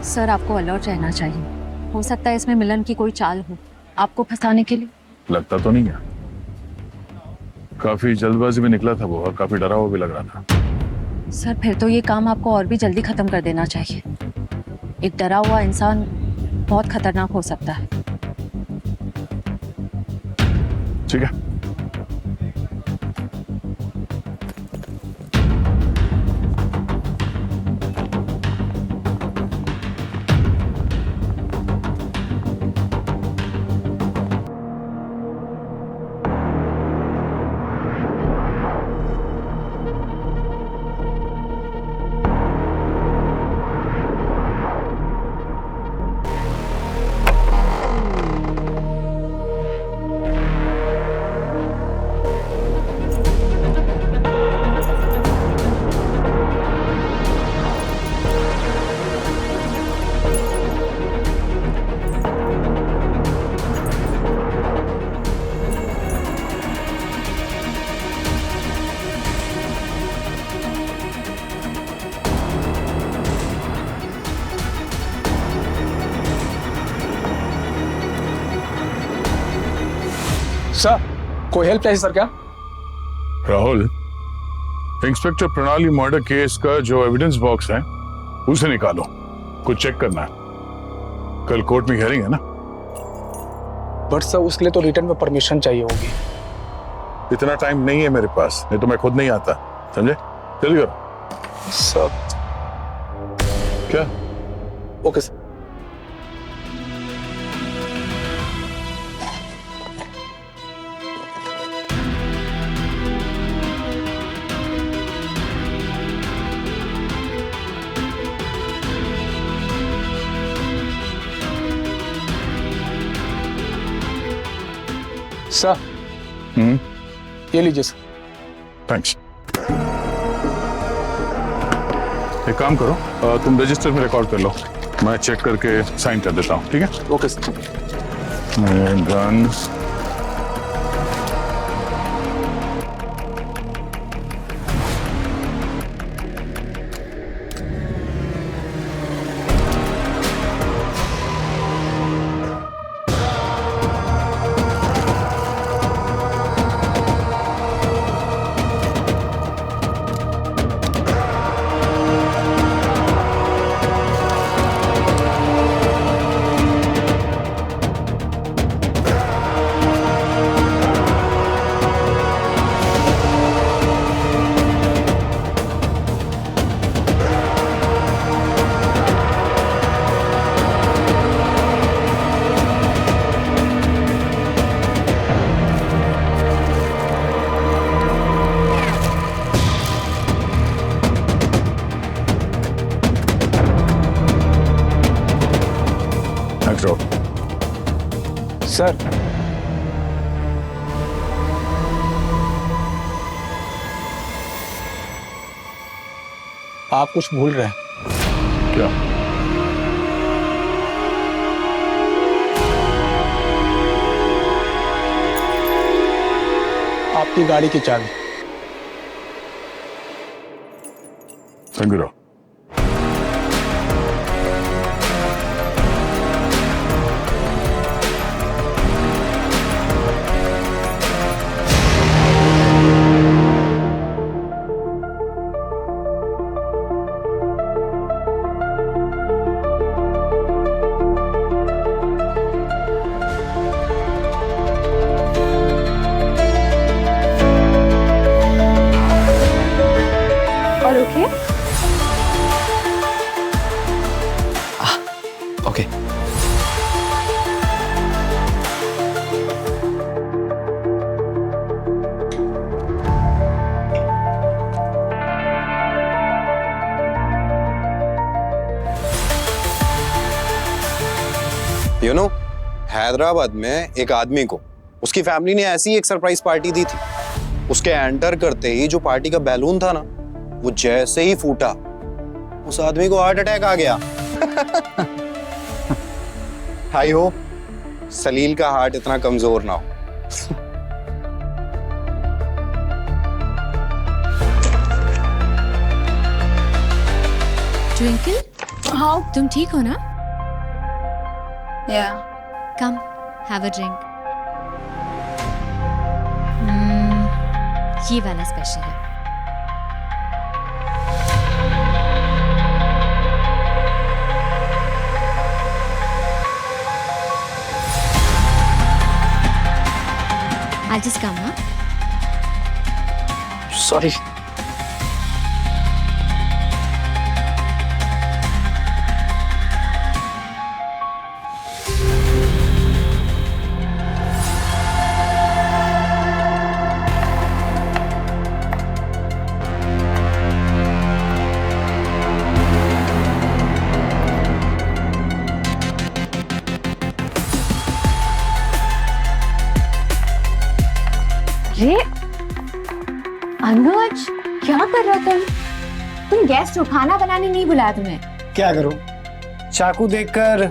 Sir आपको alert रहना चाहिए। हो सकता है इसमें मिलन की कोई चाल हो आपको फंसाने के लिए। लगता तो नहीं है। काफी जल्दबाजी में निकला था वो और काफी डरा हुआ भी लग रहा था। सर फिर तो ये काम आपको और भी जल्दी खत्म कर देना चाहिए। एक डरा हुआ इंसान बहुत खतरनाक हो सकता है। ठीक है। सर कोई हेल्प चाहिए सर क्या? राहुल, इंस्पेक्टर प्रणाली मर्डर केस का जो एविडेंस बॉक्स है उसे निकालो, कुछ चेक करना है। कल कोर्ट में हियरिंग है ना? बट सर उसके लिए तो रिटर्न में परमिशन चाहिए होगी। इतना टाइम नहीं है मेरे पास, नहीं तो मैं खुद नहीं आता। समझे? जल्दी करो। सर क्या? Okay sir. सर ये लीजिए सर। थैंक्स। एक काम करो, तुम रजिस्टर में रिकॉर्ड कर लो, मैं चेक करके साइन कर देता हूँ। ठीक है? Okay sir. गन सर आप कुछ भूल रहे हैं। क्या? आपकी गाड़ी की चाबी। संगिरो। और okay? Okay. You know, Hyderabad में एक आदमी को उसकी फैमिली ने ऐसी एक सरप्राइज पार्टी दी थी। उसके एंटर करते ही जो पार्टी का बैलून था ना, वो जैसे ही फूटा, उस आदमी को हार्ट अटैक आ गया। आई होप सलील का हार्ट इतना कमजोर ना हो। ट्विंकल हाउ तुम ठीक हो ना? या कम हैव अ ड्रिंक। ये वाला स्पेशल है। I'll just come, huh? Sorry. ये अनुज क्या कर रहा तुम गेस्ट हो, खाना बनाने नहीं बुलाया तुम्हें। क्या करूं, चाकू देखकर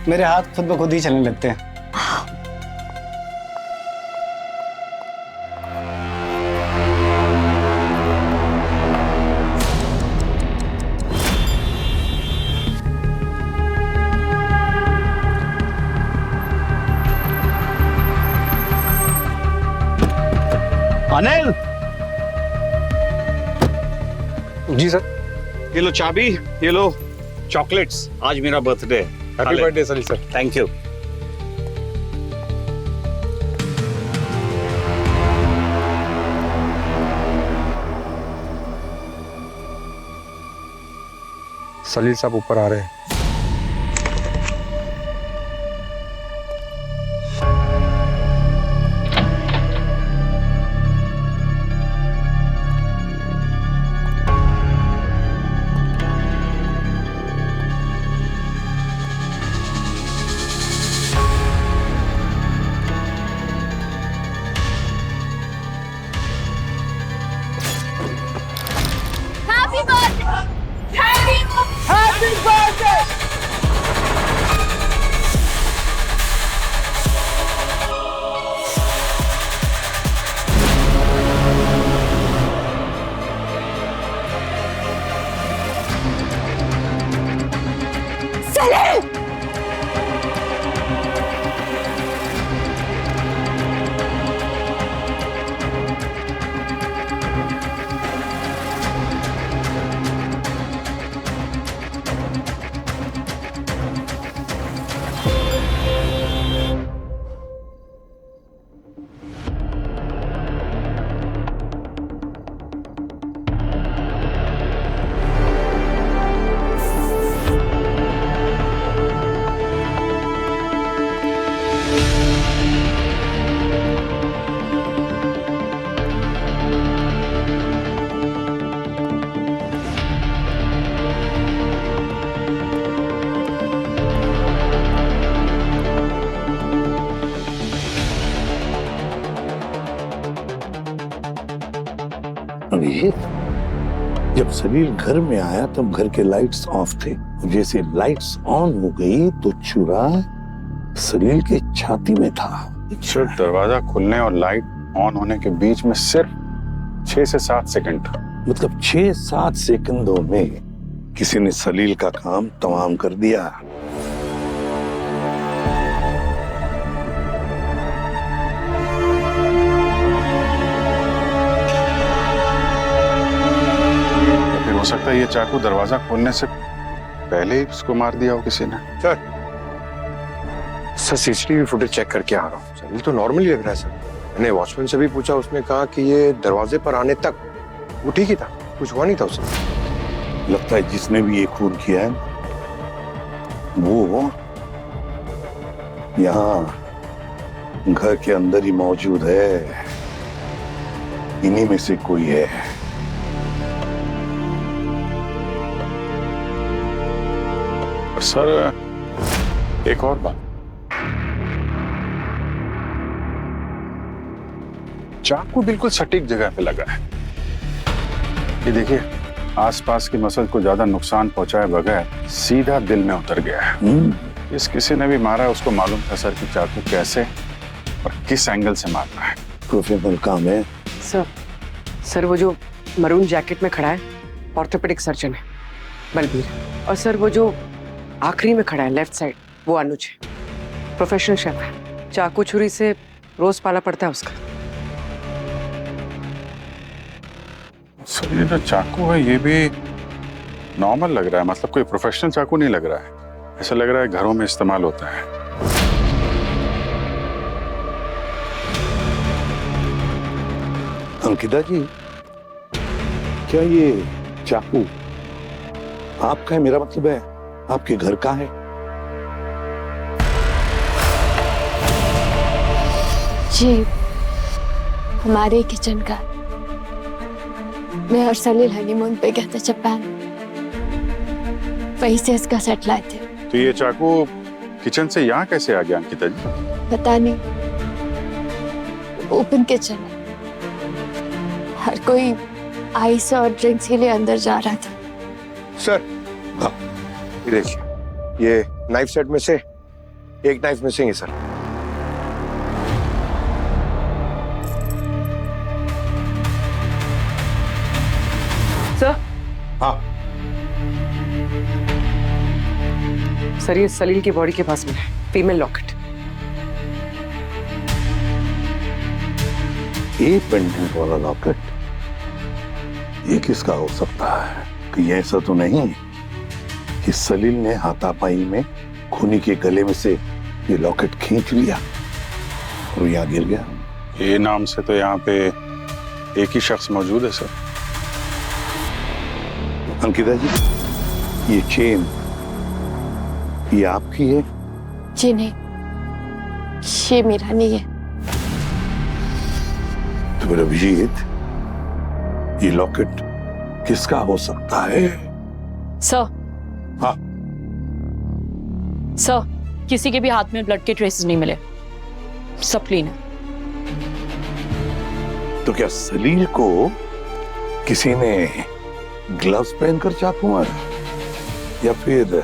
मेरे हाथ खुद ब खुद ही चलने लगते हैं। अनिल, जी सर। ये लो चाबी, ये लो चॉकलेट्स। आज मेरा बर्थडे है। Happy birthday Salil sir. Thank you. Salil साहब ऊपर आ रहे हैं। अभिजीत, जब सलील घर में आया तब घर के लाइट्स ऑफ थे। जैसे लाइट्स ऑन हो गई तो चुरा सलील के छाती में था। सिर्फ दरवाजा खुलने और लाइट ऑन होने के बीच में सिर्फ 6 से 7 सेकंड था। मतलब 6-7 सेकंडों में किसी ने सलील का काम तमाम कर दिया। फिर हो सकता है ये चाकू दरवाजा खोलने से पहले ही उसको मार दिया हो किसी ने। सर सीसीटीवी फुटेज चेक करके आ रहा हूँ। सर ये तो नॉर्मली लग रहा है सर। मैंने वॉचमैन से भी पूछा, उसने कहा कि ये दरवाजे पर आने तक वो ठीक ही था, कुछ हुआ नहीं था उसे। लगता है जिसने भी ये खून किया है वो यहाँ घर के अंदर ही मौजूद है। इन्हीं में से कोई है। सर एक और बात, चाकू बिल्कुल सटीक जगह पे लगा है। ये देखिए, आसपास के मसल को ज्यादा नुकसान पहुंचाए बगैर सीधा दिल में उतर गया है। इस किसी ने भी मारा है, उसको मालूम था सर कि चाकू कैसे और किस एंगल से मारना है। प्रोफेशनल काम है। सर वो जो मरून जैकेट में खड़ा है ऑर्थोपेडिक सर्जन है, बलबीर। और सर वो जो आखिरी में खड़ा है, लेफ्ट साइड, वो अनुज है, प्रोफेशनल शेफ है। चाकू छुरी से रोज पाला पड़ता है उसका। सर ये जो चाकू है ये भी नॉर्मल लग रहा है, मतलब कोई प्रोफेशनल चाकू नहीं लग रहा है। ऐसा लग रहा है घरों में इस्तेमाल होता है। अंकिता जी, क्या ये चाकू आपका है? मेरा मतलब है आपके घर का है? जी हमारे किचन का। मैं और सलील हनीमून पे गए थे जापान, वहीं से इसका सेट लाए थे। तो ये चाकू किचन से यहाँ कैसे आ गया अंकिता जी? पता नहीं, ओपन किचन है, हर कोई आइस और ड्रिंक्स के लिए अंदर जा रहा था। सर ये देखिए, ये नाइफ सेट में से एक नाइफ मिसिंग है सर। सर, हाँ सर ये सलील की बॉडी के पास मिला है, फीमेल लॉकेट। ये पेंडेंट वाला लॉकेट, ये किसका हो सकता है? कि ऐसा तो नहीं कि सलील ने हाथापाई में खूनी के गले में से ये लॉकेट खींच लिया और यहाँ गिर गया? ये नाम से तो यहाँ पे एक ही शख्स मौजूद है सर। अंकिता जी, ये चेन ये आपकी है? जी नहीं, ये मेरा नहीं है। तो फिर अभिजीत, ये लॉकेट किसका हो सकता है? सर, हाँ सर किसी के भी हाथ में ब्लड के ट्रेसेस नहीं मिले, सब क्लीन है। तो क्या सलील को किसी ने ग्लव्स पहनकर चाकू मारा या फिर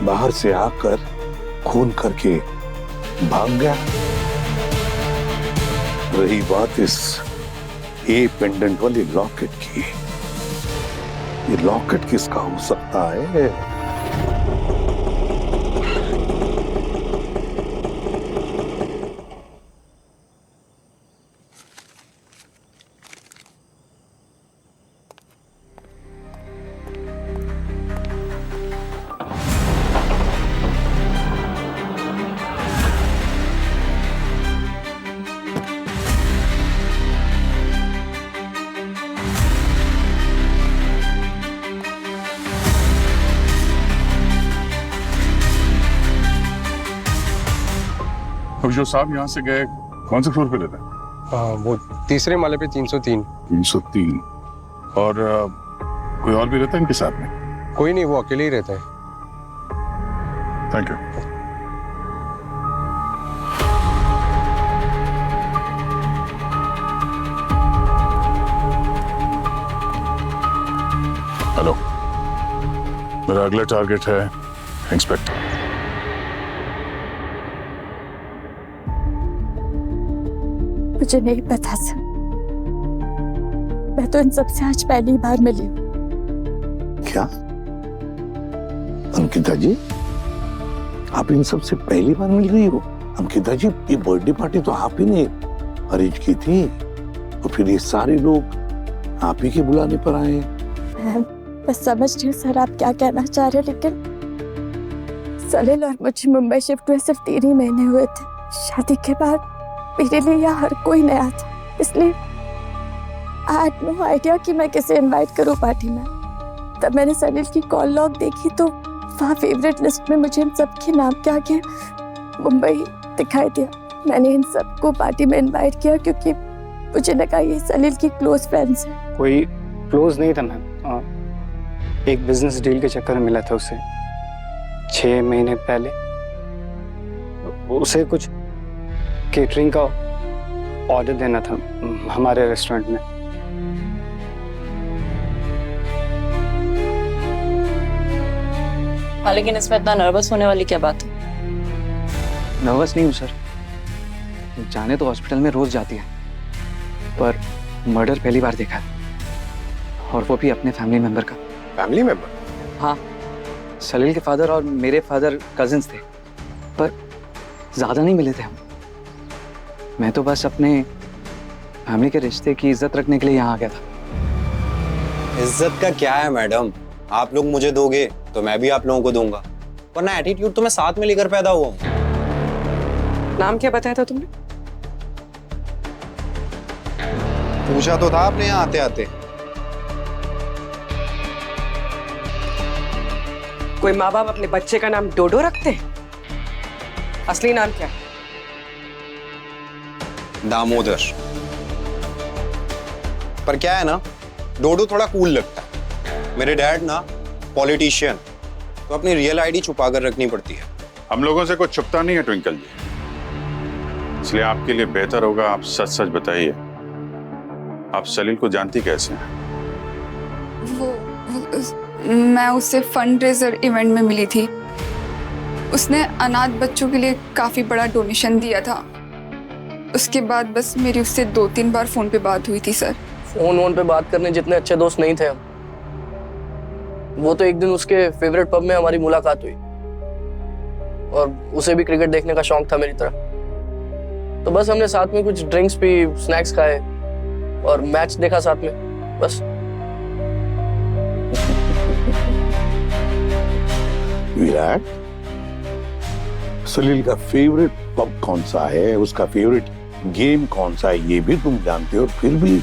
बाहर से आकर खून करके भाग गया? रही बात इस ए पेंडेंट वाली लॉकेट की, ये लॉकेट किसका हो सकता है? जो साहब यहाँ से गए कौन से फ्लोर पे रहते हैं? वो तीसरे माले पे 303। 303। और कोई और भी रहता है इनके साथ में? कोई नहीं, वो अकेले ही रहता है। Thank you. हेलो, मेरा अगला टारगेट है इंस्पेक्टर। मुझे नहीं पता सर, मैं तो इन सबसे आज पहली बार मिली हूँ। क्या अंकिता जी, आप इन सबसे पहली बार मिल रही हो? अंकिता जी, ये बर्थडे पार्टी तो आप ही ने अरेंज की थी, और फिर ये सारे लोग आप ही के बुलाने पर आए। मैं समझ रही हूँ सर आप क्या कहना चाह रहे हैं, लेकिन सलील और मुझे मुंबई शिफ्ट हुए सिर्फ 3 ही महीने हुए थे। शादी के बाद मेरे लिए यहाँ हर कोई नया था, इसलिए आई हैड नो आइडिया कि मैं किसे इनवाइट करूँ पार्टी में। तब मैंने सलील की कॉल लॉग देखी तो वहाँ फेवरेट लिस्ट में मुझे इन सबके नाम के आगे मुंबई दिखाई दिया। मैंने इन सबको पार्टी में इनवाइट किया क्योंकि मुझे लगा ये सलील की क्लोज फ्रेंड्स हैं। कोई क्लोज नहीं था मैम, एक बिजनेस डील के चक्कर में मिला था उससे 6 महीने पहले। उसे कुछ केटरिंग का ऑर्डर देना था हमारे रेस्टोरेंट में। लेकिन इसमें इतना नर्वस होने वाली क्या बात है? नर्वस नहीं हूँ सर, जाने तो हॉस्पिटल में रोज जाती है, पर मर्डर पहली बार देखा है, और वो भी अपने फैमिली मेंबर का। Family member? हाँ, सलील के फादर और मेरे फादर कजिन्स थे, पर ज़्यादा नहीं मिले थे हम। मैं तो बस अपने फैमिली के रिश्ते की इज्जत रखने के लिए यहाँ आ गया था। इज्जत का क्या है मैडम, आप लोग मुझे दोगे तो मैं भी आप लोगों को दूंगा, वरना एटीट्यूड तो मैं साथ में लेकर पैदा हुआ हूँ। नाम क्या बताया था तुमने? पूछा तो था आपने यहाँ आते आते। कोई माँ बाप अपने बच्चे का नाम डोडो रखते हैं? असली नाम क्या है? दामोदर। पर क्या है ना, डोडो थोड़ा कूल लगता है। मेरे डैड ना पॉलिटिशियन, तो अपनी रियल आईडी छुपा कर रखनी पड़ती है। हम लोगों से कुछ छुपता नहीं है ट्विंकल जी, इसलिए आपके लिए बेहतर होगा आप सच सच बताइए, आप सलील को जानती कैसे हैं? मैं उससे फंड रेजर इवेंट में मिली थी। उसने अनाथ बच्चों के लिए काफी बड़ा डोनेशन दिया था। उसके बाद बस मेरी उससे 2-3 बार फोन पे बात हुई थी सर। फोन पे बात करने जितने अच्छे दोस्त नहीं थे हम। वो तो एक दिन उसके फेवरेट पब में हमारी मुलाकात हुई और उसे भी क्रिकेट देखने का शौक था मेरी तरह, तो बस हमने साथ में कुछ ड्रिंक्स पी, स्नैक्स खाए और मैच देखा साथ में, बस। विराट, सलील का फेवरेट पब कौन सा है, उसका फेवरेट गेम कौन सा है, ये भी तुम जानते हो, और फिर भी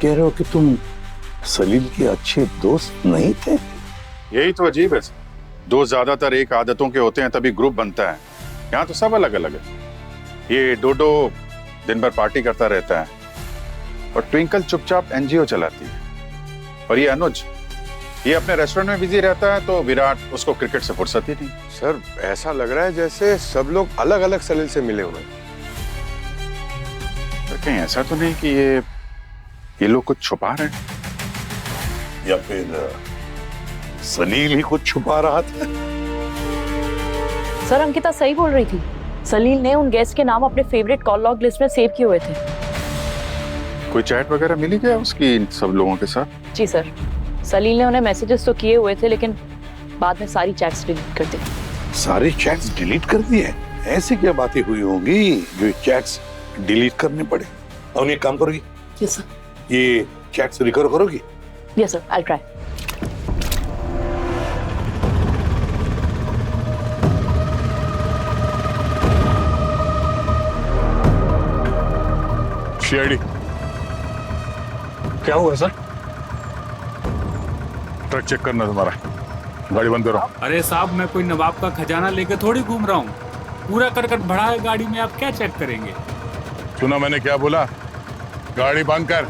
कह रहे हो कि तुम सलील के अच्छे दोस्त नहीं थे। यही तो अजीब है, दोस्त ज्यादातर एक आदतों के होते हैं तभी ग्रुप बनता है, यहाँ तो सब अलग अलग है। ये डोडो दिन भर पार्टी करता रहता है और ट्विंकल चुपचाप एनजीओ चलाती है, और ये अनुज ये अपने रेस्टोरेंट में बिजी रहता है, तो विराट उसको क्रिकेट से फुर्सत ही नहीं। सर ऐसा लग रहा है जैसे सब लोग अलग अलग सलील से मिले हुए हैं। तो कहीं ऐसा तो नहीं कि ये लोग कुछ छुपा रहे हैं, या फिर सलील ही कुछ छुपा रहा था? सर अंकिता सही बोल रही थी, सलील ने उन गेस्ट के नाम अपने फेवरेट कॉल लॉग लिस्ट में सेव किए हुए थे। कोई चैट वगैरह मिली क्या उसकी इन सब लोगों के साथ? जी सर, सलील ने उन्हें मैसेजेस तो किए हुए थे, लेकिन बाद में सारी चैट्स डिलीट कर दी। सारे चैट्स डिलीट कर दिए? ऐसी क्या बातें हुई होंगी जो चैट्स डिलीट करने पड़े? और ये काम करोगी? Yes sir. ये चैट्स रिकवर करोगी? Yes sir, I try. CID. क्या हुआ सर? ट्रक चेक करना तुम्हारा, गाड़ी बंद करो। अरे साहब, मैं कोई नवाब का खजाना लेके थोड़ी घूम रहा हूँ। पूरा करकट भरा है गाड़ी में, आप क्या चेक करेंगे? सुना मैंने क्या बोला, गाड़ी बंद कर।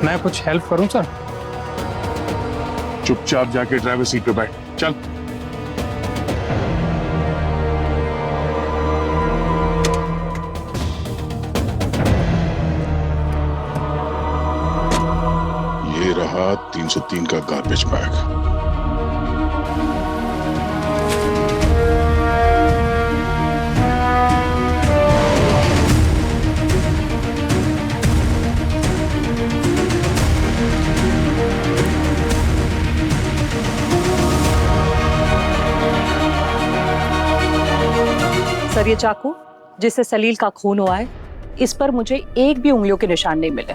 मैं कुछ हेल्प करूं सर? चुपचाप जाके ड्राइवर सीट पे बैठ, चल। ये रहा 303 का गार्बेज बैग। सर ये चाकू जिससे सलील का खून हुआ है, इस पर मुझे एक भी उंगलियों के निशान नहीं मिले,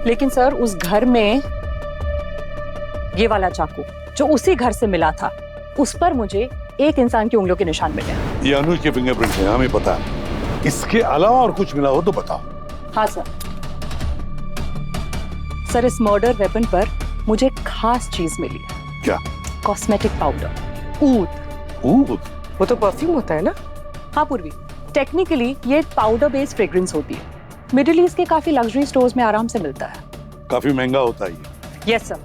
लेकिन सर उस घर में ये वाला चाकू जो उसी घर से मिला था, उस पर मुझे एक इंसान की उंगलियों के निशान मिले। ये अनुज के फिंगरप्रिंट है, हमें पता है। इसके अलावा और कुछ मिला हो तो बताओ। हाँ सर। सर इस मर्डर वेपन पर मुझे एक खास चीज मिली है। क्या? कॉस्मेटिक पाउडर, ऊद। ऊद? वो तो परफ्यूम होता है ना? हाँ पूर्वी, टेक्निकली ये पाउडर बेस्ड फ्रेग्रेंस होती है। मिडिल ईस्ट के काफी लग्जरी स्टोर्स में आराम से मिलता है। काफी महंगा होता है ये। यस सर,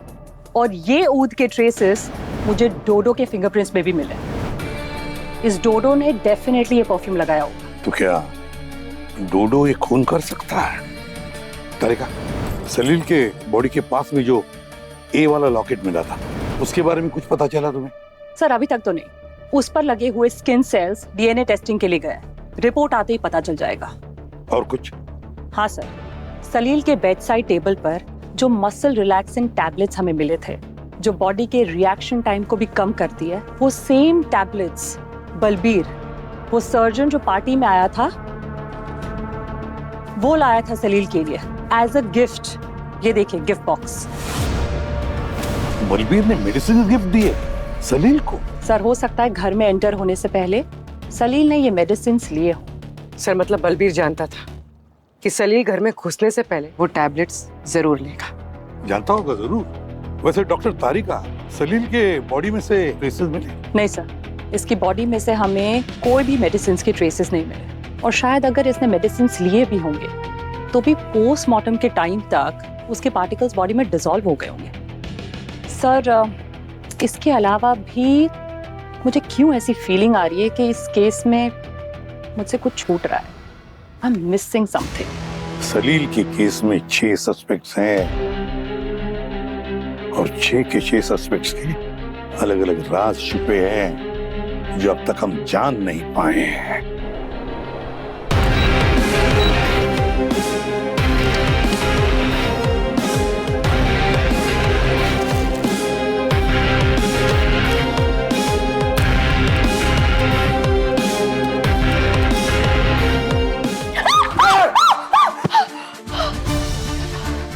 और ये ऊद के ट्रेसेस मुझे डोडो के फिंगरप्रिंट्स में भी मिले। इस डोडो ने डेफिनेटली ये परफ्यूम लगाया होगा। तो क्या डोडो ये खून कर सकता है? तरीका, सलील के बॉडी के पास में जो ए वाला लॉकेट मिला था, उसके बारे में कुछ पता चला तुम्हें? सर अभी तक तो नहीं। उस पर लगे हुए स्किन सेल्स डीएनए टेस्टिंग के लिए गए। रिपोर्ट आते ही पता चल जाएगा। और कुछ? हाँ सर, सलील के बेड साइड टेबल पर जो मसल रिलैक्सिंग टैबलेट्स हमें मिले थे, जो बॉडी के रिएक्शन टाइम को भी कम करती है, वो सेम टैबलेट्स बलबीर, वो सर्जन जो पार्टी में आया था, वो लाया था सलील के लिए एज अ गिफ्ट। ये देखिए गिफ्ट बॉक्स। बलबीर ने मेडिसिन गिफ्ट दिए सलील को? सर हो सकता है घर में एंटर होने से पहले सलील ने ये मेडिसिन लिए हो। सर मतलब बलबीर जानता था कि सलील घर में घुसने से पहले वो टैबलेट्स जरूर लेगा। जानता होगा जरूर। वैसे डॉक्टर तारिका, सलील के बॉडी में से ट्रेसेस मिले? नहीं सर, इसकी बॉडी में से हमें कोई भी मेडिसिन के ट्रेसेस नहीं मिले। और शायद अगर इसने मेडिसिन लिए भी होंगे तो भी पोस्टमार्टम के टाइम तक उसके पार्टिकल्स बॉडी में डिसॉल्व हो गए होंगे। सर इसके अलावा भी मुझे क्यों ऐसी फीलिंग आ रही है कि इस केस में मुझसे कुछ छूट रहा है। I am missing something. Salil के केस में 6 सस्पेक्ट्स हैं और 6 के 6 सस्पेक्ट्स के अलग अलग राज छुपे हैं जो अब तक हम जान नहीं पाए हैं।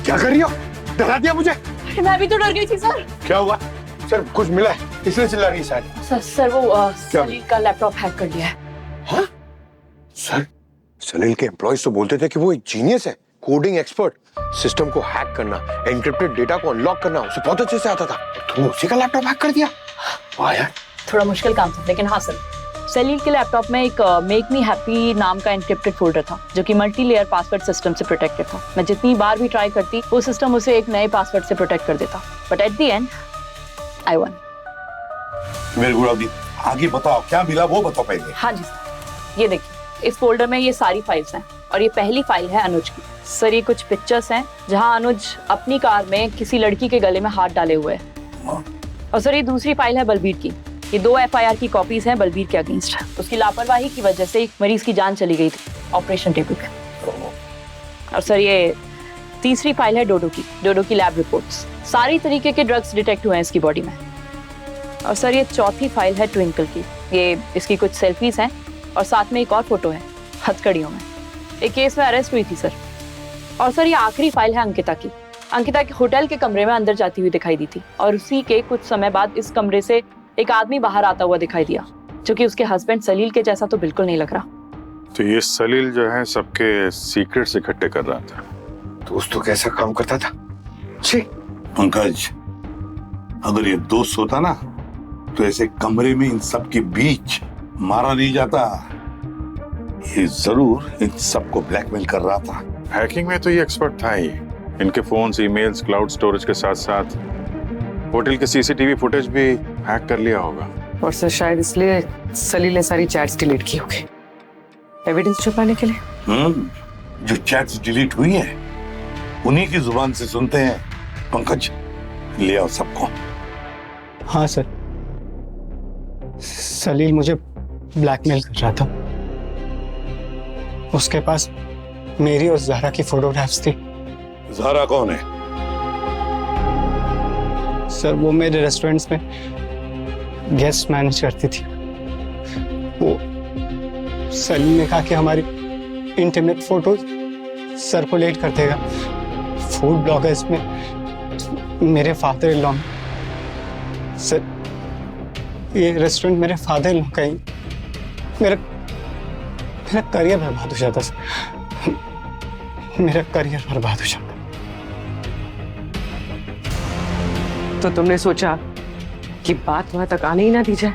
क्या कर रही हो? डरा दिया मुझे। मैं भी तो डर गई थी सर। क्या हुआ? सर कुछ मिला है इसलिए चिल्ला रही है शायद। सर वो सलील का लैपटॉप हैक कर लिया है। हाँ? सर सलील के एम्प्लॉइज तो बोलते थे कि वो एक जीनियस है, कोडिंग एक्सपर्ट। सिस्टम को हैक करना, एन्क्रिप्टेड डेटा को अनलॉक करना उसे बहुत अच्छे से आता था। तुमने उसी का लैपटॉप हैक कर दिया? वाह यार। थोड़ा मुश्किल काम था, लेकिन हाँ सर, सलील के लैपटॉप में एक मेक मी हैप्पी नाम का एन्क्रिप्टेड फोल्डर था जो कि मल्टी लेयर पासवर्ड सिस्टम से प्रोटेक्टेड था। मैं जितनी बार भी ट्राई करती वो सिस्टम उसे एक नए पासवर्ड से प्रोटेक्ट कर देता। But at the and I one. Very good अवधि, आगे बताओ क्या मिला वो बताओ पहले। हाँ जी सर, ये देखिए इस फोल्डर में ये सारी फाइल्स हैं और ये पहली फाइल है अनुज की। सर ये कुछ पिक्चर्स हैं जहाँ अनुज अपनी कार में किसी लड़की के गले में हाथ डाले हुए है। और सर ये दूसरी फाइल है बलबीर की। ये 2 FIR की कॉपीज हैं बलबीर के अगेंस्ट। उसकी लापरवाही की वजह से एक मरीज की जान चली गई थी ऑपरेशन टेबल पे। और सर ये तीसरी फाइल है डोडो की लैब रिपोर्ट्स। सारी तरीके के ड्रग्स डिटेक्ट हुए हैं इसकी बॉडी में। और सर ये चौथी फाइल है ट्विंकल की। ये इसकी कुछ सेल्फीज हैं और साथ में एक और फोटो है हथकड़ियों में। एक केस में अरेस्ट हुई थी सर। और सर ये आखिरी फाइल है अंकिता की होटल के कमरे में अंदर जाती हुई दिखाई दी थी और उसी के कुछ समय बाद इस कमरे से एक आदमी बाहर आता हुआ दिखाई दिया जो कि उसके हस्बैंड सलील के जैसा तो बिल्कुल नहीं लग रहा। तो ये सलील जो है सबके सीक्रेट्स इकट्ठे कर रहा था। दोस्त तो कैसा काम करता था। छी पंकज, अगर ये दोस्त होता ना तो ऐसे कमरे में इन सब के बीच मारा नहीं जाता। ये जरूर इन सबको ब्लैकमेल कर रहा था। हैकिंग में तो ये एक्सपर्ट था ही। इनके फोन्स, ईमेल्स, क्लाउड स्टोरेज के साथ साथ होटल के CCTV फुटेज भी हैक कर लिया होगा। और सर शायद इसलिए सलील ने सारी चैट्स डिलीट की होगी एविडेंस छुपाने के लिए। जो चैट्स डिलीट हुई है उन्हीं की जुबान से सुनते हैं। पंकज ले आओ सबको। हाँ सर, सलील मुझे ब्लैकमेल कर रहा था। उसके पास मेरी और ज़हरा की फोटोग्राफ्स थी। ज़हरा कौन है? सर वो मेरे रेस्टोरेंट्स में गेस्ट मैनेज करती थी। वो सलील ने कहा कि हमारी इंटीमेट फोटोज सर्कुलेट कर देगा फूड ब्लॉगर्स में मेरे फादर इन लॉ। सर ये रेस्टोरेंट मेरे फादर इन लॉ का ही, मेरा करियर बर्बाद हो जाता सर। मेरा करियर बर्बाद हो जाता। तो तुमने सोचा कि बात वहां तक आने ही ना दी जाए,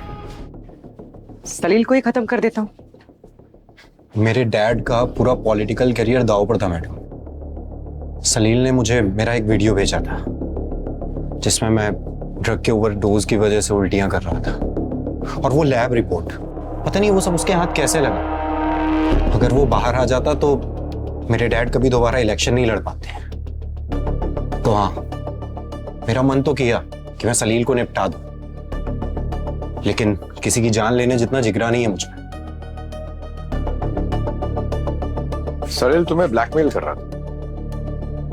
सलील को ही खत्म कर देता हूं। मेरे डैड का पूरा पॉलिटिकल करियर दांव पर था मैडम। सलील ने मुझे मेरा एक वीडियो भेजा था जिसमें मैं ड्रग के ओवरडोज की वजह से उल्टियां कर रहा था, और वो लैब रिपोर्ट पता नहीं वो सब उसके हाथ कैसे लगा। अगर वो बाहर आ जाता तो मेरे डैड कभी दोबारा इलेक्शन नहीं लड़ पाते। तो हाँ, मेरा मन तो किया कि मैं सलील को निपटा दूं, लेकिन किसी की जान लेने जितना जिगरा नहीं है मुझ में। सलील तुम्हें ब्लैकमेल कर रहा था,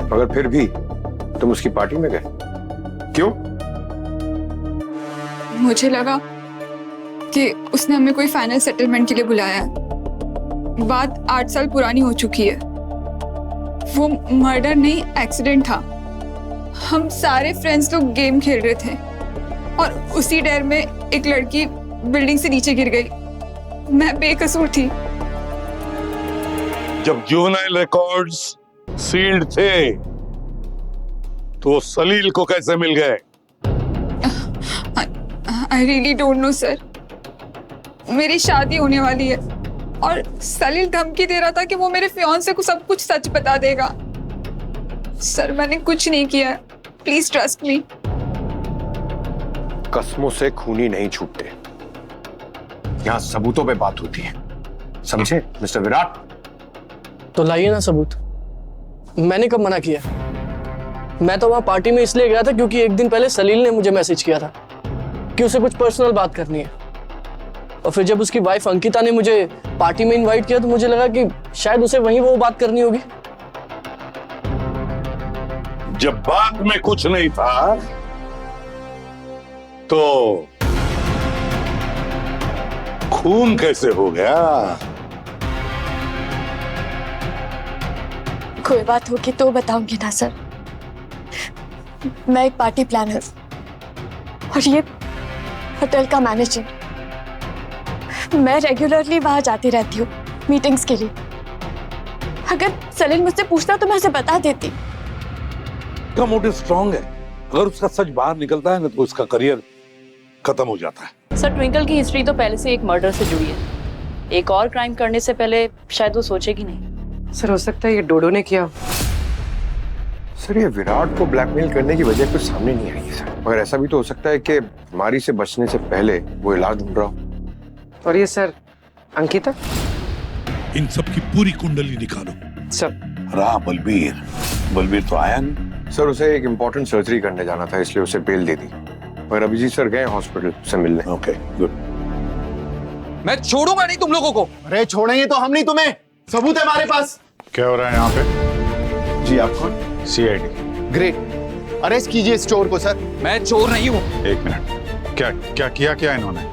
मगर फिर भी तुम उसकी पार्टी में गए, क्यों? मुझे लगा कि उसने हमें कोई फाइनल सेटलमेंट के लिए बुलाया है। बात 8 साल पुरानी हो चुकी है। वो मर्डर नहीं, एक्सीडेंट था। हम सारे फ्रेंड्स लोग गेम खेल रहे थे और उसी डर में एक लड़की बिल्डिंग से नीचे गिर गई। मैं बेकसूर थी। जब जुवेनाइल रिकॉर्ड्स सील्ड थे तो सलील को कैसे मिल गए? I really don't know sir. मेरी शादी होने वाली है और सलील धमकी दे रहा था कि वो मेरे फियांसे को सब कुछ सच बता देगा। सर मैंने कुछ नहीं किया, प्लीज ट्रस्ट मी। कस्मों से खूनी नहीं छूटते, यहाँ सबूतों पे बात होती है, समझे मिस्टर विराट? तो लाइए ना सबूत। मैंने कब मना किया? मैं तो वहां पार्टी में इसलिए गया था क्योंकि एक दिन पहले सलील ने मुझे मैसेज किया था कि उसे कुछ पर्सनल बात करनी है। और फिर जब उसकी वाइफ अंकिता ने मुझे पार्टी में इनवाइट किया तो मुझे लगा कि शायद उसे वहीं वो बात करनी होगी। जब बात में कुछ नहीं था तो खून कैसे हो गया? कोई बात होगी तो बताऊंगी ना सर। मैं एक पार्टी प्लानर और ये होटल का मैनेजर। मैं रेगुलरली वहां जाती रहती हूँ मीटिंग्स के लिए। अगर सलील मुझसे पूछता तो मैं उसे बता देती। उसका मोटिव स्ट्रांग है। अगर उसका सच बाहर निकलता है ना तो उसका करियर खत्म हो जाता है। सर ट्विंकल की हिस्ट्री तो पहले से एक मर्डर से जुड़ी है। एक और क्राइम करने से पहले शायद वो सोचेगी नहीं। सर हो सकता है ये डोडो ने किया। सर ये विराट को ब्लैकमेल करने की वजह कुछ सामने नहीं आई है सर, मगर ऐसा भी तो हो सकता है कि बीमारी से बचने से पहले वो इलाज ढूंढ रहा हो। और ये सर अंकिता? इन सब की पूरी कुंडली निकालो। सर रहा बलबीर। बलबीर तो आया नहीं। सर उसे एक इम्पोर्टेंट सर्जरी करने जाना था, इसलिए उसे बेल दे दी, मगर अभिजीत सर गए हॉस्पिटल से मिलने। Okay good. मैं छोड़ूंगा नहीं तुम लोगों को। अरे छोड़ेंगे तो हम नहीं तुम्हें, सबूत है हमारे पास। क्या हो रहा है यहाँ पे? जी आप कौन? CID। ग्रेट, अरेस्ट कीजिए इस चोर को सर। मैं चोर नहीं हूँ। एक मिनट, क्या क्या किया क्या इन्होंने?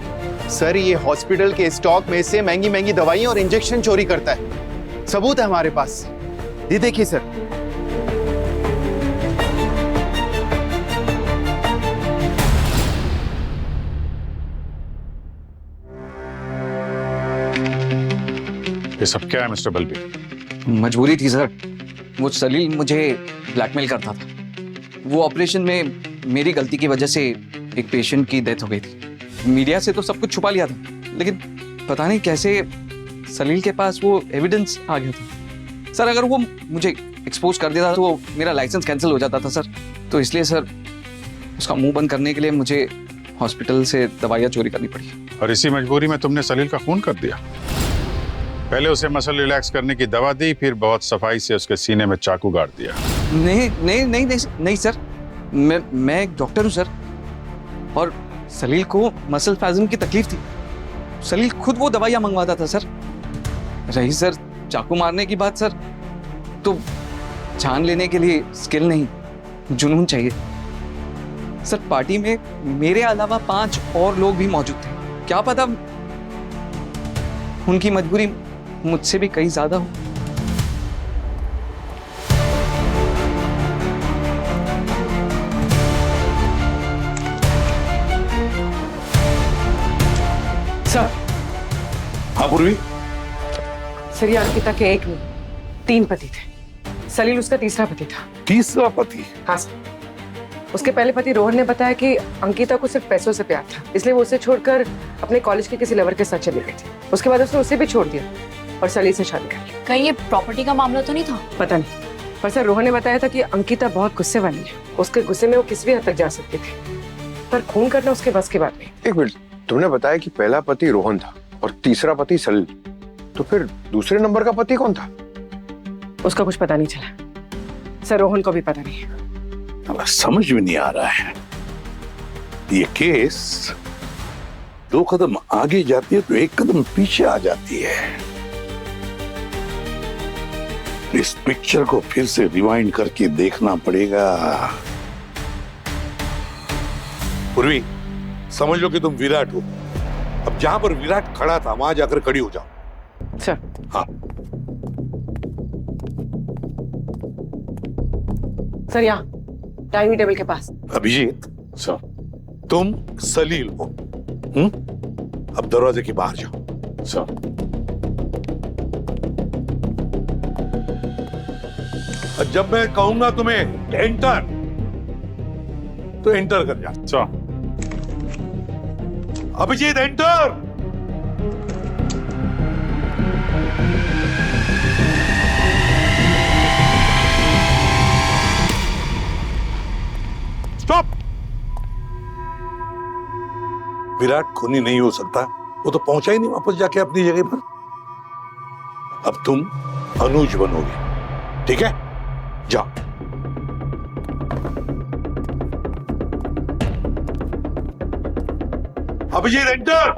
सर ये हॉस्पिटल के स्टॉक में से महंगी महंगी दवाइयां और इंजेक्शन चोरी करता है। सबूत है हमारे पास, ये देखिए सर। ये सब क्या है मिस्टर बलबीर? मजबूरी थी सर। वो सलील मुझे ब्लैकमेल करता था। वो ऑपरेशन में मेरी गलती की वजह से एक पेशेंट की डेथ हो गई थी। मीडिया से तो सब कुछ छुपा लिया था, लेकिन पता नहीं कैसे सलील के पास वो एविडेंस आ गया था। सर अगर वो मुझे एक्सपोज कर देता तो मेरा लाइसेंस कैंसिल हो जाता था सर। तो इसलिए सर उसका मुंह बंद करने के लिए मुझे हॉस्पिटल से दवाइयाँ चोरी करनी पड़ी। और इसी मजबूरी में तुमने सलील का खून कर दिया? पहले उसे मसल रिलैक्स करने की दवा दी, फिर बहुत सफाई से उसके सीने में चाकू गाड़ दिया। नहीं नहीं नहीं नहीं, नहीं सर, मैं एक डॉक्टर हूँ सर। और सलील को मसल स्पैज़म की तकलीफ थी। सलील खुद वो दवाइयाँ मंगवाता था सर। रही सर चाकू मारने की बात सर, तो जान लेने के लिए स्किल नहीं, जुनून चाहिए। सर पार्टी में मेरे अलावा 5 और लोग भी मौजूद थे। क्या पता उनकी मजबूरी मुझसे भी कहीं ज्यादा हो। सर। हाँ पूर्वी। सर ये अंकिता के एक नहीं 3 पति थे। सलील उसका तीसरा पति था। तीसरा पति? हाँ सर। उसके पहले पति रोहन ने बताया कि अंकिता को सिर्फ पैसों से प्यार था, इसलिए वो उसे छोड़कर अपने कॉलेज के किसी लवर के साथ चली गई थी। उसके बाद उसने उसे भी छोड़ दिया और सलील से शादी कर ली। कहीं ये प्रॉपर्टी का मामला तो नहीं था? पता नहीं, पर सर रोहन ने बताया था कि अंकिता बहुत गुस्से वाली है। उसके गुस्से में वो किसी भी हद तक जा सकती थी, पर खून करना उसके बस की बात नहीं। एक मिनट, तुमने बताया कि पहला पति रोहन था और तीसरा पति सलील, तो फिर दूसरे नंबर का पति कौन था? उसका कुछ पता नहीं चला सर, रोहन को भी पता नहीं है। समझ में नहीं आ रहा है, ये केस 2 कदम आगे जाती है तो 1 कदम पीछे आ जाती है। इस पिक्चर को फिर से रिवाइंड करके देखना पड़ेगा। पूर्वी, समझ लो कि तुम विराट हो। अब जहां पर विराट खड़ा था वहां जाकर खड़ी हो जाओ। सर। हाँ सर, यहाँ डाइनिंग टेबल के पास। अभिजीत सर, तुम सलील हो। अब दरवाजे के बाहर जाओ। सर। जब मैं कहूंगा तुम्हें एंटर तो एंटर कर जा। Sir. Abhijeet enter. Stop. Virat खूनी नहीं हो सकता, वो तो पहुंचा ही नहीं वापस जाके अपनी जगह पर। अब तुम अनुज बनोगे, ठीक है? जाओ। अभिजीत एंटर।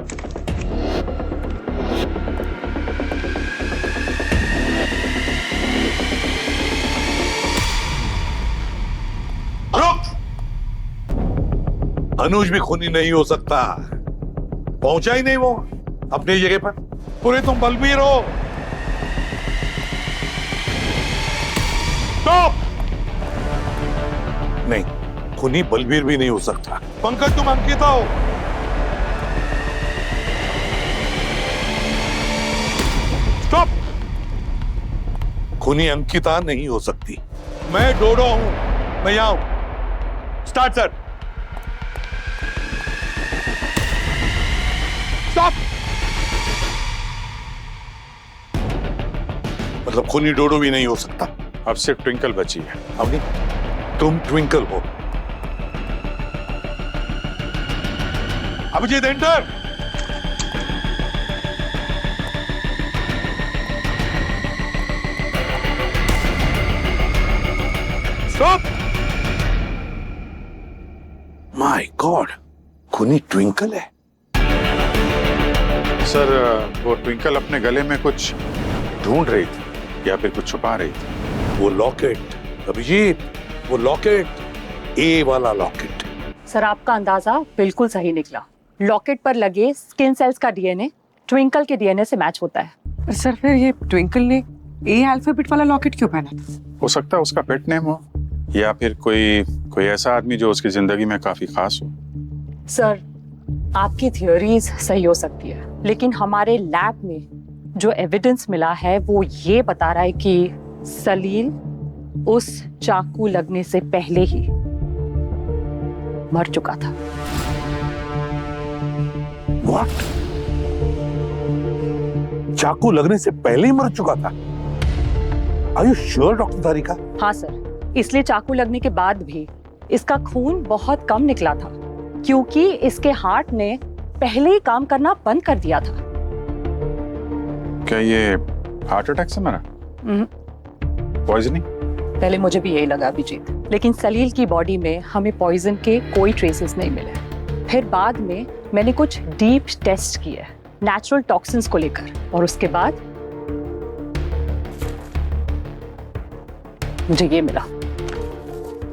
रुक। अनुज भी खूनी नहीं हो सकता, पहुंचा ही नहीं वो अपनी जगह पर। पूरे तुम बलबीर हो। स्टॉप। नहीं, खूनी बलबीर भी नहीं हो सकता। पंकज, तुम अंकिता हो। स्टॉप। खूनी अंकिता नहीं हो सकती। मैं डोडो हूं, मैं यहां हूं। Start sir. स्टॉप। मतलब खूनी डोडो भी नहीं हो सकता। अब सिर्फ ट्विंकल बची है। अवनी, तुम ट्विंकल हो। Abhijeet enter. Stop. My god, खूनी ट्विंकल है। सर, वो ट्विंकल अपने गले में कुछ ढूंढ रही थी या फिर कुछ छुपा रही थी। वो लॉकेट, अभिजीत, वो लॉकेट, ए वाला लॉकेट। सर, आपका अंदाजा बिल्कुल सही निकला। लॉकेट पर लगे स्किन सेल्स का डीएनए ट्विंकल के डीएनए से मैच होता है। सर, फिर ये ट्विंकल ने ए अल्फाबेट वाला लॉकेट क्यों पहना था? हो सकता है उसका पेट नेम हो, या फिर कोई ऐसा आदमी जो उसकी जिंदगी में काफी खास हो। सर, आपकी थियोरीज सही हो सकती है, लेकिन हमारे लैब में जो एविडेंस मिला है वो ये बता रहा है कि सलील उस चाकू लगने से पहले ही मर चुका था। What? चाकू लगने से पहले ही मर चुका था? Are you sure, डॉक्टर तारिका? हाँ सर, इसलिए चाकू लगने के बाद भी इसका खून बहुत कम निकला था, क्योंकि इसके हार्ट ने पहले ही काम करना बंद कर दिया था। क्या ये हार्ट अटैक से मरा? पॉइजनिंग? पहले मुझे भी यही लगा अभिजीत, लेकिन सलील की बॉडी में हमें पॉइजन के कोई ट्रेसेस नहीं मिले। फिर बाद में मैंने कुछ डीप टेस्ट किए नेचुरल टॉक्सिन्स को लेकर, और उसके बाद मुझे ये मिला,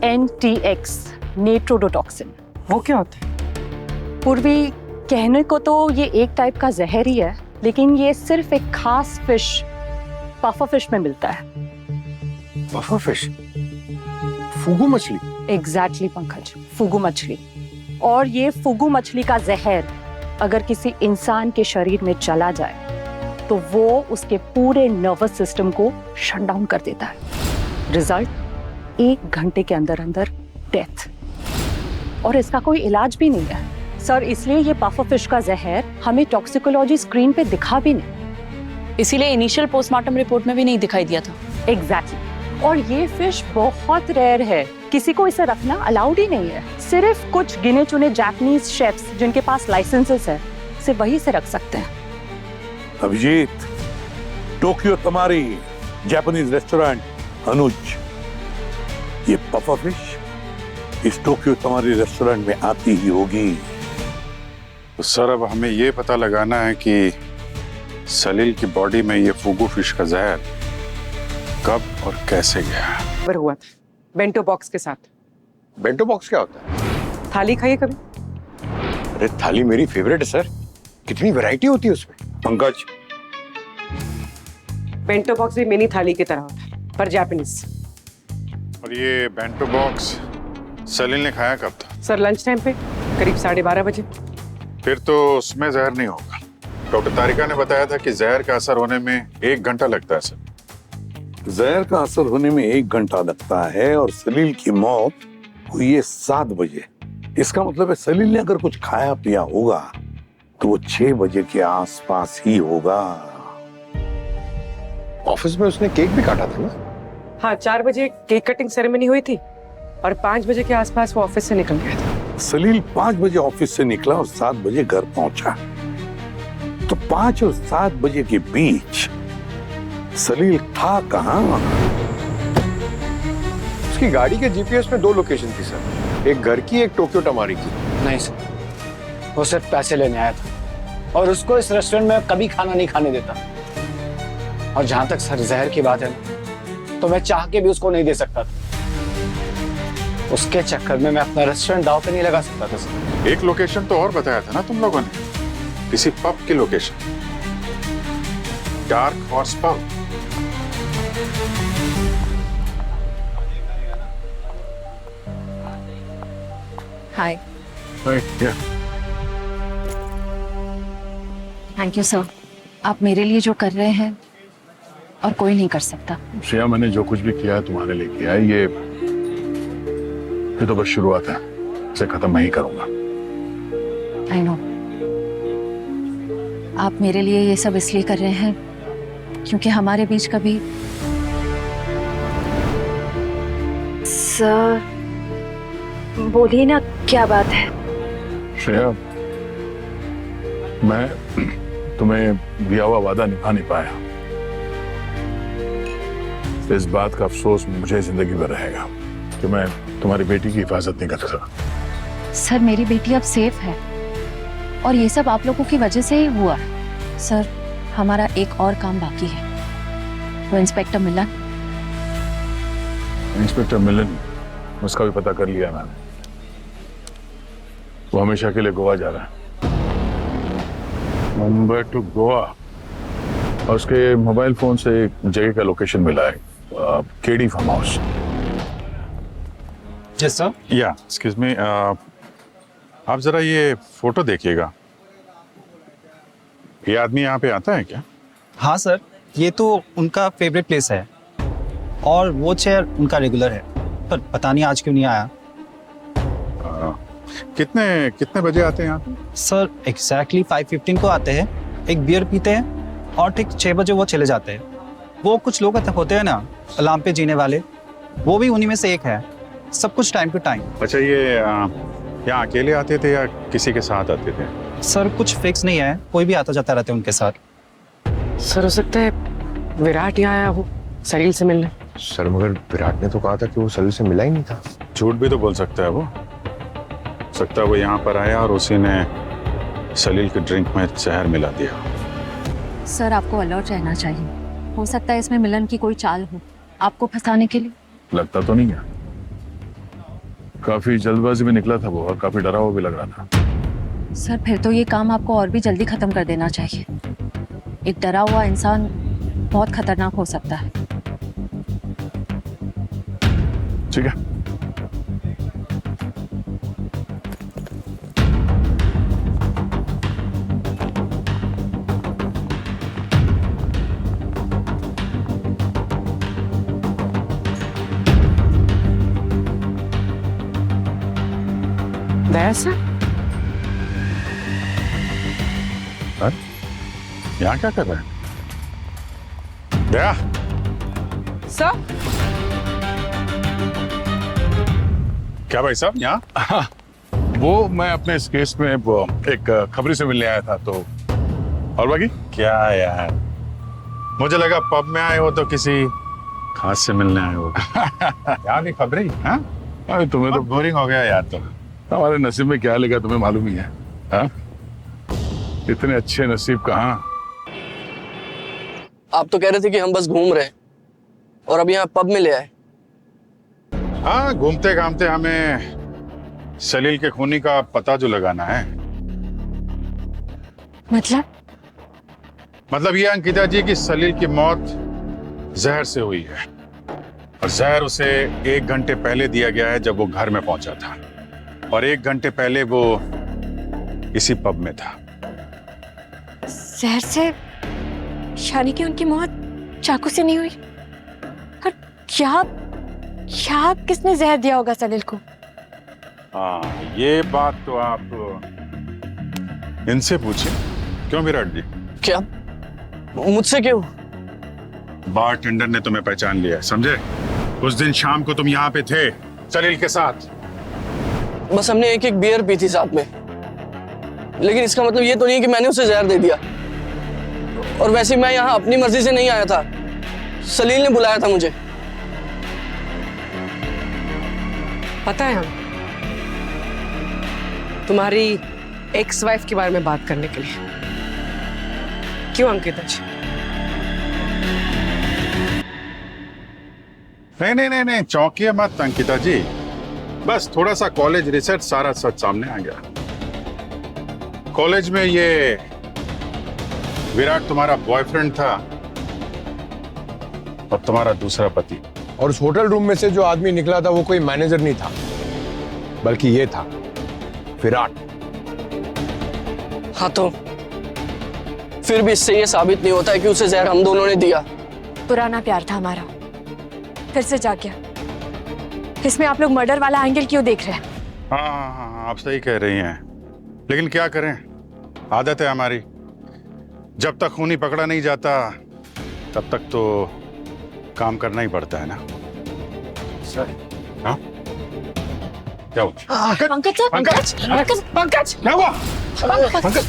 NTX, नेट्रोडोटॉक्सिन। वो क्या होता है? पूर्वी, कहने को तो ये एक टाइप का जहर ही है, लेकिन ये सिर्फ एक खास फिश, पफर फिश में मिलता है। Puffer fish? फुगु मछली? एग्जैक्टली पंकज, फुगु मछली। और ये फुगु मछली का जहर अगर किसी इंसान के शरीर में चला जाए तो वो उसके पूरे नर्वस सिस्टम को शट डाउन कर देता है। रिजल्ट 1 घंटे के अंदर अंदर डेथ। और इसका कोई इलाज भी नहीं है सर, इसलिए ये पफर फिश का जहर हमें टॉक्सिकोलॉजी स्क्रीन पे दिखा भी नहीं, इसीलिए इनिशियल पोस्टमार्टम रिपोर्ट में भी नहीं दिखाई दिया था। एग्जैक्टली। और ये फिश बहुत रेयर है, किसी को इसे रखना अलाउड ही नहीं है। सिर्फ कुछ गिने चुने जापानीज शेफ्स जिनके पास लाइसेंसेस है, सिर्फ वही से रख सकते हैं। अभिजीत, टोक्यो तमारी जापानीज रेस्टोरेंट, अनुज, ये पफर फिश इस टोक्यो तुम्हारे रेस्टोरेंट में आती ही होगी। तो सर अब हमें ये पता लगाना है कि सलील की बॉडी में ये फूगू फिश का जहर कब और कैसे गया। पर हुआ था बेंटो बॉक्स के साथ। बेंटो बॉक्स क्या होता है? थाली खाइए कभी। अरे थाली मेरी फेवरेट है सर, कितनी वैरायटी होती है उसमें। पंकज, बेंटो बॉक्स भी मिनी थाली की तरह होता है पर जापानीज। और ये बेंटो बॉक्स सलील ने खाया कब था? सर लंच टाइम पे करीब 12:30 बजे। फिर तो उसमें जहर नहीं होगा। डॉक्टर तारिका ने बताया था कि जहर का असर होने में 1 घंटा लगता है सर। जहर का असर होने में 1 घंटा लगता है और सलील की मौत हुई है 7 बजे। इसका मतलब है सलील ने अगर कुछ खाया पिया होगा तो वो 6 बजे के आसपास ही होगा। ऑफिस में उसने केक भी काटा था ना? हाँ, 4 बजे केक कटिंग सेरेमनी हुई थी और 5 बजे के आसपास वो ऑफिस से निकल गया था। सलील 5 बजे ऑफिस से निकला और 7 बजे घर पहुंचा। तो 5 और 7 बजे के बीच सलील था कहाँ? उसकी गाड़ी के जीपीएस में 2 लोकेशन थी सर, एक घर की, एक टोक्यो टमारी की। नहीं सर, वो सिर्फ पैसे लेने आया था और उसको इस रेस्टोरेंट में कभी खाना नहीं खाने देता। और जहां तक सर जहर की बात है ना, तो मैं चाह के भी उसको नहीं दे सकता था। उसके चक्कर में मैं अपना रेस्टोरेंट दांव पे नहीं लगा सकता था सर। एक लोकेशन तो और बताया था ना तुम लोगों ने, किसी पब की location, dark horse pub. Hi. Thank you sir, आप मेरे लिए जो कर रहे हैं और कोई नहीं कर सकता। श्रेया, मैंने जो कुछ भी किया है तुम्हारे लिए किया है। ये तो बस शुरुआत है, इसे खत्म मैं ही करूंगा। आई नो, आप मेरे लिए ये सब इसलिए कर रहे हैं क्योंकि हमारे बीच कभी। सर बोलिए ना, क्या बात है? श्रेया, मैं तुम्हें दिया हुआ वादा निभा नहीं पाया। इस बात का अफसोस मुझे जिंदगी भर रहेगा कि मैं तुम्हारी बेटी की हिफाजत नहीं कर सका। सर, मेरी बेटी अब सेफ है और ये सब आप लोगों की वजह से ही हुआ है। सर, हमारा एक और काम बाकी है, वो इंस्पेक्टर मिलन। इंस्पेक्टर मिलन, उसका भी पता कर लिया मैंने। वो हमेशा के लिए गोवा जा रहा है, मुंबई टू गोवा। और उसके मोबाइल फोन से एक जगह का लोकेशन मिला है, KD farm house. Yes sir. या एक्सक्यूज मी, आप जरा ये फोटो देखिएगा। ये आदमी यहाँ पे आता है क्या? हाँ सर, ये तो उनका फेवरेट प्लेस है और वो चेयर उनका रेगुलर है, पर पता नहीं आज क्यों नहीं आया। कितने बजे आते हैं यहाँ पे? सर एग्जैक्टली 5:15 को आते हैं, एक बियर पीते हैं और ठीक 6 बजे वो चले जाते हैं। वो कुछ लोग होते हैं ना अलार्म पे जीने वाले, वो भी उन्हीं में से एक है। सब कुछ टाइम टू टाइम। अच्छा, ये यहाँ अकेले आते थे या किसी के साथ आते थे? सर कुछ फिक्स नहीं है, कोई भी आता जाता रहता है उनके साथ। सर हो सकता है विराट यहाँ आया हो सलील से मिलने। सर मगर विराट ने तो कहा था कि वो सलील से मिला ही नहीं था। झूठ भी तो बोल सकता है वो। सकता है वो यहाँ पर आया और उसी ने सलील के ड्रिंक में जहर मिला दिया। सर, आपको अलर्ट रहना चाहिए, हो सकता है इसमें मिलन की कोई चाल हो आपको फंसाने के लिए। लगता तो नहीं है, काफी जल्दबाजी में निकला था वो और काफी डरा हुआ भी लग रहा था। सर, फिर तो ये काम आपको और भी जल्दी खत्म कर देना चाहिए। एक डरा हुआ इंसान बहुत खतरनाक हो सकता है। ठीक है, दया सर, यहाँ क्या कर रहे हैं? दया, सर। क्या भाई साहब यहाँ? वो मैं अपने इस केस में वो एक खबरी से मिलने आया था। तो और बाकी क्या यार, मुझे लगा पब में आए हो तो किसी खास से मिलने आए हो। यहाँ की खबरी? हाँ, अरे तुम्हें तो बोरिंग हो गया यार। तो हमारे नसीब में क्या लिखा तुम्हें मालूम ही है। हाँ? इतने अच्छे नसीब कहाँ। आप तो कह रहे थे कि हम बस घूम रहे हैं और अब यहाँ पब में ले आए। हाँ, घूमते घामते हमें सलील के खूनी का पता जो लगाना है। मतलब ये अंकिता जी कि सलील की मौत जहर से हुई है और जहर उसे 1 घंटे पहले दिया गया है जब वो घर में पहुंचा था, और 1 घंटे पहले वो इसी पब में था। जहर से यानी कि उनकी मौत चाकू से नहीं हुई? और क्या किसने जहर दिया होगा सलील को? हाँ, ये बात तो आप इनसे पूछिए। क्यों विराट जी? क्या? मुझसे क्यों? बारटेंडर ने तुम्हें पहचान लिया, समझे? उस दिन शाम को तुम यहाँ पे थे सलील के साथ। बस हमने एक बियर पी थी साथ में, लेकिन इसका मतलब ये तो नहीं कि मैंने उसे जहर दे दिया। और वैसे मैं यहाँ अपनी मर्जी से नहीं आया था, सलील ने बुलाया था मुझे। पता है, हम तुम्हारी एक्स वाइफ के बारे में बात करने के लिए। क्यों अंकिता जी? नहीं, चौंकिए मत अंकिता जी। बस थोड़ा सा कॉलेज रिसर्च, सारा सच सामने आ गया। कॉलेज में ये विराट तुम्हारा बॉयफ्रेंड था और तुम्हारा दूसरा पति। और उस होटल रूम में से जो आदमी निकला था वो कोई मैनेजर नहीं था, बल्कि ये था विराट। हाँ, तो फिर भी इससे ये साबित नहीं होता है कि उसे जहर हम दोनों ने दिया। पुराना प्यार था हमारा, फिर से जाग गया। इसमें आप लोग मर्डर वाला एंगल क्यों देख रहे हैं? हाँ, आप सही कह रही हैं, लेकिन क्या करें, आदत है हमारी। जब तक खूनी पकड़ा नहीं जाता तब तक तो काम करना ही पड़ता है ना सर। हाँ, क्या हुआ? पंकज क्या हुआ?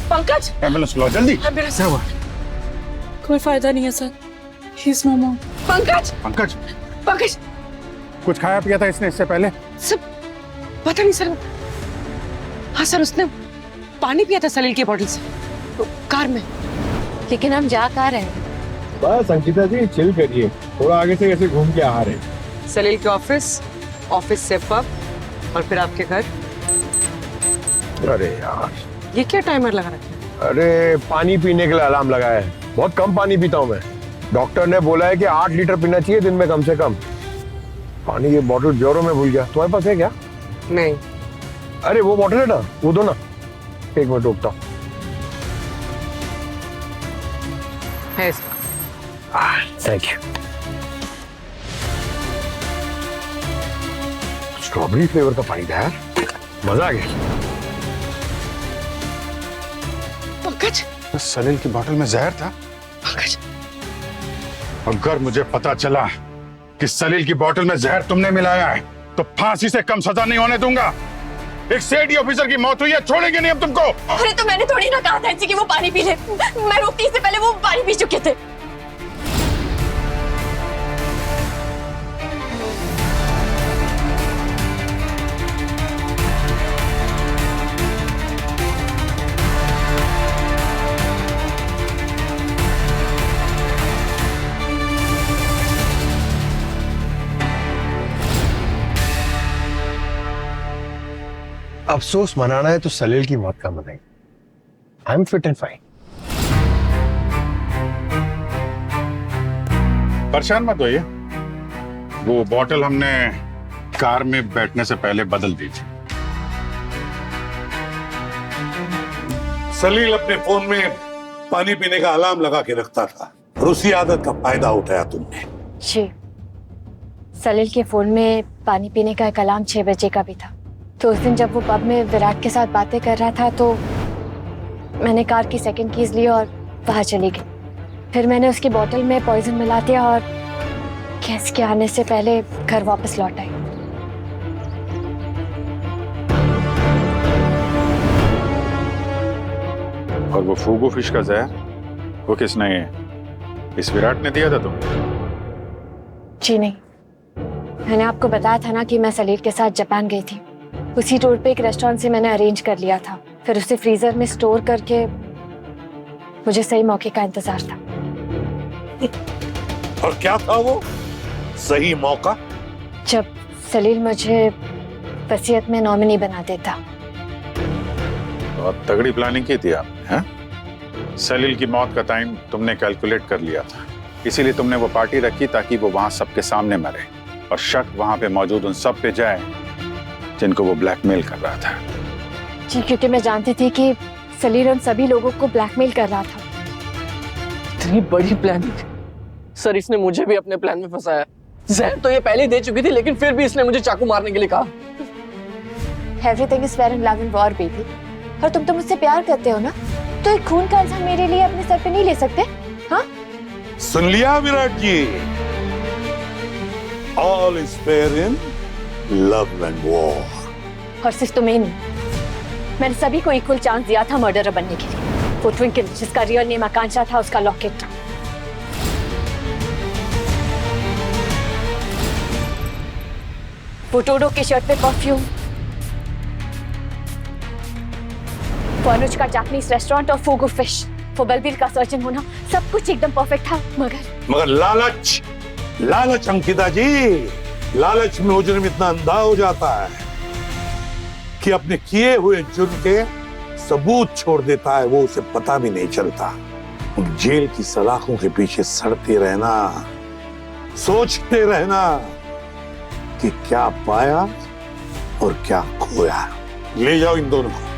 पंकज एम्बुलेंस लो जल्दी। क्या हुआ? कोई फायदा नहीं है सर, ही इज नो मोर। पंकज कुछ खाया पिया था इसने इससे पहले? सब पता नहीं सर। हाँ सर, उसने पानी पिया था सलील की बोतल से कार में। लेकिन हम जा कहाँ रहे हैं? बस अंकिता जी चिल करिए, थोड़ा आगे से ऐसे घूम के आ रहे हैं। सलील के ऑफिस से पब और फिर आपके घर। अरे यार, ये क्या टाइमर लगा रखा है? अरे पानी पीने के लिए अलार्म लगाया है। बहुत कम पानी पीता हूँ मैं। डॉक्टर ने बोला है कि 8 लीटर पीना चाहिए दिन में कम से कम। पानी ये बोतल ब्यूरो में भूल गया। तुम्हारे पास है क्या? नहीं। अरे वो बोतल है ना, वो दो ना। 1 मिनट रुकता हूँ। Thank you. स्ट्रॉबेरी फ्लेवर का पानी था यार, मजा आ गया। पंकज, सलील की बोतल में जहर था। पंकज, अगर मुझे पता चला कि सलील की बोतल में जहर तुमने मिलाया है तो फांसी से कम सजा नहीं होने दूंगा। एक सीआईडी ऑफिसर की मौत हुई है, छोड़ेंगे नहीं हम तुमको। अरे तो मैंने थोड़ी ना कहा था कि वो पानी पी ले। मैं रोकती इससे पहले वो पानी पी चुके थे। अफसोस मनाना है तो सलील की मौत का मनाएंगे। I am fit and fine. परेशान मत होइए, वो बोतल हमने कार में बैठने से पहले बदल दी थी। सलील अपने फोन में पानी पीने का अलार्म लगा के रखता था और उसी आदत का फायदा उठाया तुमने। जी, सलील के फोन में पानी पीने का एक अलार्म 6 बजे का भी था। तो उस दिन जब वो पब में विराट के साथ बातें कर रहा था तो मैंने कार की सेकंड कीज ली और बाहर चली गई। फिर मैंने उसकी बोतल में पॉइजन मिला दिया और गैस के आने से पहले घर वापस लौट आई। और वो फूगो फिश का जहर वो किसने, इस विराट ने दिया था तुमको? जी नहीं, मैंने आपको बताया था ना कि मैं सलील के साथ जापान गई थी। उसी टूर पे एक रेस्टोरेंट से मैंने अरेंज कर लिया था, फिर उसे फ्रीजर में स्टोर करके मुझे सही मौके का इंतजार था। और क्या था वो सही मौका? जब सलील मुझे वसीयत में नॉमिनी बना देता। बहुत तगड़ी प्लानिंग की थी आपने, हैं? सलील की मौत का टाइम तुमने कैलकुलेट कर लिया था, इसीलिए तुमने वो पार्टी रखी ताकि वो वहां सबके सामने मरे और शक वहां पे मौजूद उन सब पे जाए जिनको वो ब्लैकमेल कर रहा था। जी, क्योंकि मैं जानती थी कि सलील उन सभी लोगों को ब्लैकमेल कर रहा था। इतनी बड़ी प्लानिंग। सर, इसने मुझे भी अपने प्लान में फंसाया। जहर तो ये पहले ही दे चुकी थी, लेकिन फिर भी इसने मुझे चाकू मारने के लिए कहा। Everything is fair in love and war, baby। और तुम तो मुझसे प्यार करते हो ना, तो एक खून का इल्जाम मेरे लिए अपने सर पे नहीं ले सकते? हाँ? सुन लिया Virat ji, all is fair in love and war. और सिर्फ तुम्हें नहीं, मैंने सभी को इक्वल चांस दिया था मर्डरर बनने के लिए। वो ट्विंकल जिसका रियल नेम आकांक्षा था, उसका लॉकेट, वो टोडो की शर्ट पे परफ्यूम, वो अनुज का जापानीज रेस्टोरेंट और फूगो फिश, वो बलबीर का सर्जन होना, सब कुछ एकदम परफेक्ट था। मगर लालच, लालच अंकिता जी, लालच में मुजरिम इतना अंधा हो जाता है कि अपने किए हुए जुर्म के सबूत छोड़ देता है, वो उसे पता भी नहीं चलता। जेल की सलाखों के पीछे सड़ते रहना, सोचते रहना कि क्या पाया और क्या खोया। ले जाओ इन दोनों को।